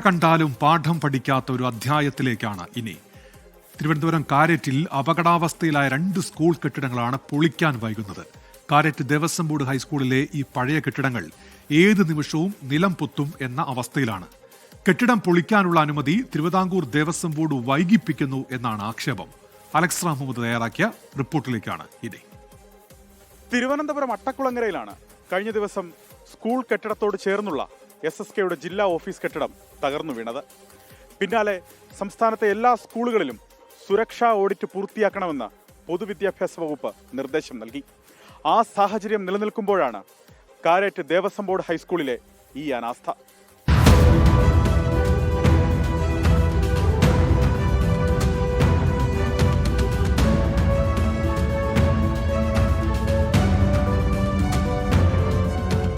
കണ്ടാലും പാഠം പഠിക്കാത്ത ഒരു അധ്യായത്തിലേക്കാണ് ഇനി. തിരുവനന്തപുരം കാരറ്റിൽ അപകടാവസ്ഥയിലായ 2 സ്കൂൾ കെട്ടിടങ്ങളാണ് പൊളിക്കാൻ വൈകുന്നത്. കാരറ്റ് ദേവസ്വം ബോർഡ് ഹൈസ്കൂളിലെ ഈ പഴയ കെട്ടിടങ്ങൾ ഏത് നിമിഷവും നിലം പൊത്തും എന്ന അവസ്ഥയിലാണ്. കെട്ടിടം പൊളിക്കാനുള്ള അനുമതി തിരുവിതാംകൂർ ദേവസ്വം ബോർഡ് വൈകിപ്പിക്കുന്നു എന്നാണ് ആക്ഷേപം. അലക്സ് മുഹമ്മദ് തയ്യാറാക്കിയ റിപ്പോർട്ടിലേക്കാണ് ഇനി. തിരുവനന്തപുരം അട്ടക്കുളങ്ങരയിലാണ് കഴിഞ്ഞ ദിവസം സ്കൂൾ കെട്ടിടത്തോട് ചേർന്നുള്ള SSKയുടെ ജില്ലാ ഓഫീസ് കെട്ടിടം തകർന്നു വീണത്. പിന്നാലെ സംസ്ഥാനത്തെ എല്ലാ സ്കൂളുകളിലും സുരക്ഷാ ഓഡിറ്റ് പൂർത്തിയാക്കണമെന്ന് പൊതുവിദ്യാഭ്യാസ വകുപ്പ് നിർദ്ദേശം നൽകി. ആ സാഹചര്യം നിലനിൽക്കുമ്പോഴാണ് കാരറ്റ് ദേവസ്വം ബോർഡ് ഹൈസ്കൂളിലെ ഈ അനാസ്ഥ.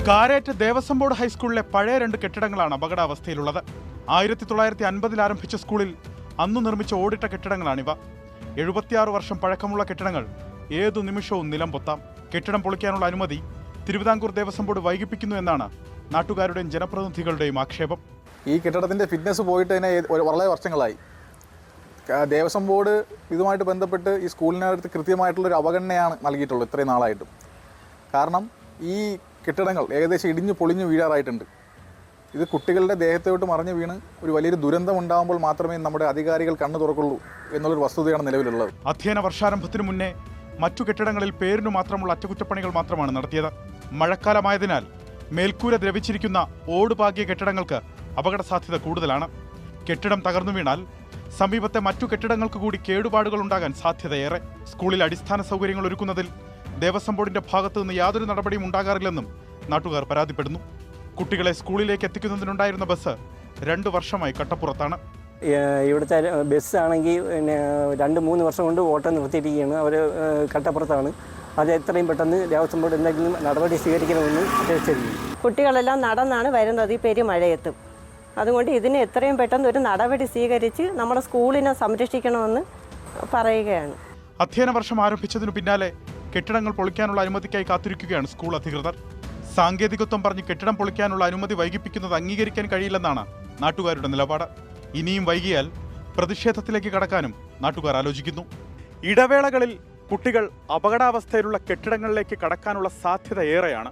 കാരറ്റ് ദേവസ്വം ബോർഡ് ഹൈസ്കൂളിലെ പഴയ 2 കെട്ടിടങ്ങളാണ് അപകടാവസ്ഥയിലുള്ളത്. 1950 ആരംഭിച്ച സ്കൂളിൽ അന്നു നിർമ്മിച്ച ഓടിട്ട കെട്ടിടങ്ങളാണിവ. 76 വർഷം പഴക്കമുള്ള കെട്ടിടങ്ങൾ ഏതു നിമിഷവും നിലം പൊത്താം. കെട്ടിടം പൊളിക്കാനുള്ള അനുമതി തിരുവിതാംകൂർ ദേവസ്വം ബോർഡ് വൈകിപ്പിക്കുന്നു എന്നാണ് നാട്ടുകാരുടെയും ജനപ്രതിനിധികളുടെയും ആക്ഷേപം. ഈ കെട്ടിടത്തിൻ്റെ ഫിറ്റ്നസ് പോയിട്ട് തന്നെ വളരെ വർഷങ്ങളായി. ദേവസ്വം ബോർഡ് ഇതുമായിട്ട് ബന്ധപ്പെട്ട് ഈ സ്കൂളിനടുത്ത് കൃത്യമായിട്ടുള്ളൊരു അവഗണനയാണ് നൽകിയിട്ടുള്ളത് ഇത്രയും നാളായിട്ടും. കാരണം ഈ കെട്ടിടങ്ങൾ ഏകദേശം ഇടിഞ്ഞു പൊളിഞ്ഞു വീഴാറായിട്ടുണ്ട്. ഇത് കുട്ടികളുടെ ദേഹത്തോട്ട് മറിഞ്ഞു വീണ് ഒരു വലിയൊരു ദുരന്തം ഉണ്ടാകുമ്പോൾ മാത്രമേ നമ്മുടെ അധികാരികൾ കണ്ണു തുറക്കുള്ളൂ എന്നുള്ളൊരു വസ്തുതയാണ് നിലവിലുള്ളത്. അധ്യയന വർഷാരംഭത്തിനു മുന്നേ മറ്റു കെട്ടിടങ്ങളിൽ പേരിനു മാത്രമുള്ള അറ്റകുറ്റപ്പണികൾ മാത്രമാണ് നടത്തിയത്. മഴക്കാലമായതിനാൽ മേൽക്കൂര ദ്രവിച്ചിരിക്കുന്ന ഓടുപാകിയ കെട്ടിടങ്ങൾക്ക് അപകട സാധ്യത കൂടുതലാണ്. കെട്ടിടം തകർന്നു വീണാൽ സമീപത്തെ മറ്റു കെട്ടിടങ്ങൾക്ക് കൂടി കേടുപാടുകൾ ഉണ്ടാകാൻ സാധ്യതയേറെ. സ്കൂളിൽ അടിസ്ഥാന സൗകര്യങ്ങൾ ഒരുക്കുന്നതിൽ ദേവസ്വം ബോർഡിന്റെ ഭാഗത്തു നിന്ന് യാതൊരു നടപടിയും ഉണ്ടാകാറില്ലെന്നും നാട്ടുകാർ പരാതിപ്പെടുന്നു. കുട്ടികളെ സ്കൂളിലേക്ക് എത്തിക്കുന്നതിനുണ്ടായിരുന്ന ബസ് 2 വർഷമായി കട്ടപ്പുറത്താണ്. ഇവിടുത്തെ ബസ്സാണെങ്കിൽ 2-3 വർഷം കൊണ്ട് ഓട്ടം നിർത്തിയിരിക്കുകയാണ്. അവർ കട്ടപ്പുറത്താണ്. അത് എത്രയും പെട്ടെന്ന് ദേവസ്വം ബോർഡ് എന്തെങ്കിലും നടപടി സ്വീകരിക്കണമെന്ന് അപേക്ഷിച്ചിരിക്കുന്നു. കുട്ടികളെല്ലാം നടന്നാണ് വരുന്നത് ഈ പെരുമഴയത്തും. അതുകൊണ്ട് ഇതിന് എത്രയും പെട്ടെന്ന് ഒരു നടപടി സ്വീകരിച്ച് നമ്മുടെ സ്കൂളിനെ സംരക്ഷിക്കണമെന്ന് പറയുകയാണ്. അധ്യയന വർഷം ആരംഭിച്ചതിനു പിന്നാലെ കെട്ടിടങ്ങൾ പൊളിക്കാനുള്ള അനുമതിക്കായി കാത്തിരിക്കുകയാണ് സ്കൂൾ അധികൃതർ. സാങ്കേതികത്വം പറഞ്ഞ് കെട്ടിടം പൊളിക്കാനുള്ള അനുമതി വൈകിപ്പിക്കുന്നത് അംഗീകരിക്കാൻ കഴിയില്ലെന്നാണ് നാട്ടുകാരുടെ നിലപാട്. ഇനിയും വൈകിയാൽ പ്രതിഷേധത്തിലേക്ക് കടക്കാനും നാട്ടുകാർ ആലോചിക്കുന്നു. ഇടവേളകളിൽ കുട്ടികൾ അപകടാവസ്ഥയിലുള്ള കെട്ടിടങ്ങളിലേക്ക് കടക്കാനുള്ള സാധ്യത ഏറെയാണ്.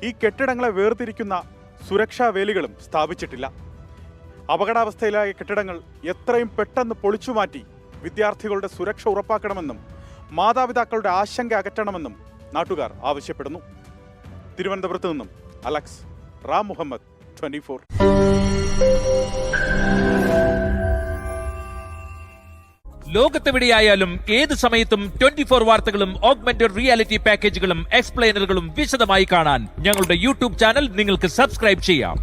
ഈ കെട്ടിടങ്ങളെ വേർതിരിക്കുന്ന സുരക്ഷാ വേലികളും സ്ഥാപിച്ചിട്ടില്ല. അപകടാവസ്ഥയിലായ കെട്ടിടങ്ങൾ എത്രയും പെട്ടെന്ന് പൊളിച്ചുമാറ്റി വിദ്യാർത്ഥികളുടെ സുരക്ഷ ഉറപ്പാക്കണമെന്നും മാതാപിതാക്കളുടെ ആശങ്ക അകറ്റണമെന്നും നാട്ടുകാർ ആവശ്യപ്പെടുന്നു. തിരുവനന്തപുരത്ത് നിന്നും അലക്സ് മുഹമ്മദ്, 24. ലോകത്തെവിടെയായാലും ഏത് സമയത്തും 24 വാർത്തകളും ഓഗ്മെന്റഡ് റിയാലിറ്റി പാക്കേജുകളും എക്സ്പ്ലെയിനറുകളും വിശദമായി കാണാൻ ഞങ്ങളുടെ YouTube ചാനൽ നിങ്ങൾക്ക് സബ്സ്ക്രൈബ് ചെയ്യാം.